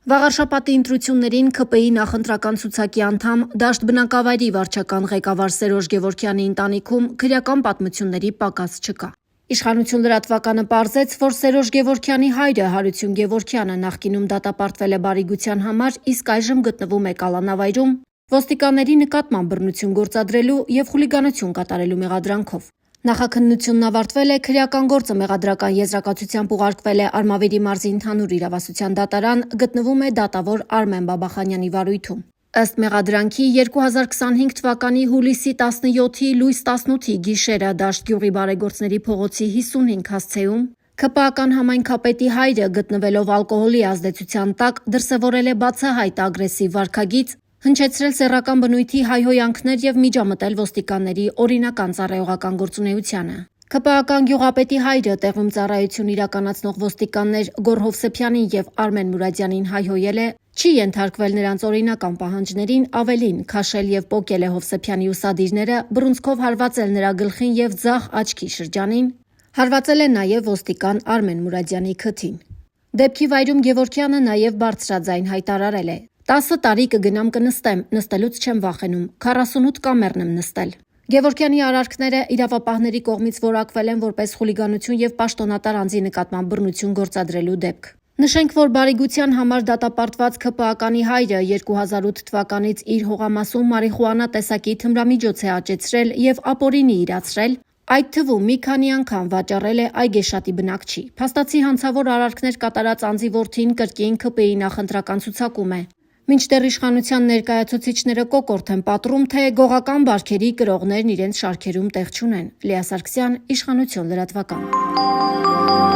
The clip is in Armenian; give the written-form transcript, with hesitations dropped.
Վաղարշաբաթի ընտրություններին ՔՊԻ նախընտրական ցուցակի անդամ, Դաշտ բնակավայրի վարչական ղեկավար Սերոժ Գևորգյանի ընտանիքում քրեական պատմությունների պակաս չկա։ Իշխանություն լրատվականը պարզեց, որ Սերոժ Գևորգյանի հայրը Հարություն Գևորգյանը նախկինում դատապարտվել է բարիգության համար, իսկ այժմ գտնվում է կալանավայրում ոստիկանների նկատմամբ բռնություն գործադրելու և խուլիգանություն կատարելու մեղադրանքով։ Նախաքննությունն ավարտվել է, քրեական գործը մեղադրական եզրակացությամբ ուղարկվել է Արմավիրի մարզի ընդհանուր իրավասության դատարան, գտնվում է դատավոր Արմեն Բաբախանյանի վարույթում։ Ըստ մեղադրանքի 2025 թվականի հուլիսի 17-ի լույս 18-ի գիշերը Դաշտ գյուղի Բարեգործների փողոցի 55 հասցեում ՔՊԱ-ական համայնքապետի հայրը, գտնվելով ալկոհոլի ազդեցության տակ, դրսևորել է բացահայտ ագրեսիվ վարքագիծ, հնչեցրել սեռական բնույթի հայհոյանքներ և միջամտել ոստիկանների օրինական ծառայողական գործունեությանը։ ՔՊԱ-ական գյուղապետի հայրը տեղում ծառայություն իրականացնող ոստիկաններ Գոռ Հովսեփյանին և Արմեն Մուրադյանին հայհոյել է, չի ենթարկվել նրանց օրինական պահանջներին, ավելին, քաշել և պոկել է Հովսեփյանի ուսադիրները, բռունցքով հարվածել նրա գլխին և ձախ աչքի շրջանին, հարվածել է նաև ոստիկան Արմեն Մուրադյանի քթին։ Դեպքի վայրում Գևորգյանը նաև բարձրաձայն հայտարարել է. 10 տարի կգնամ կնստեմ, նստելուց չեմ վախենում, 48 կամերն եմ նստել։ Գևորգյանի արարքները իրավապահների կողմից որակվել են որպես խուլիգանություն և պաշտոնատար անձի նկատմամբ բռնություն գործադրելու դեպք։ Նշենք, որ բարիգության համար դատապարտված ՔՊԱ-կանի հայրը 2008 թվականից իր հողամասում մարիխուանա տեսակի թմրամիջոց է աճեցրել և ապօրինի իրացրել, այդ թվում մի քանի անգամ վաճառել է Այգեշատի բնակչի։ Փաստացի հանցավոր արարքներ կատարած անձի որդին կրկին ՔՊԻ նախընտրական ցուցակում է։ Մինչդեռ իշխանության ներկայացուցիչները կոկորդ են պատռում, թե գողական բարքերի կրողներն իրենց շարքերում տեղ չունեն։ Լիա Սարգսյան, Իշխանություն լրատվական։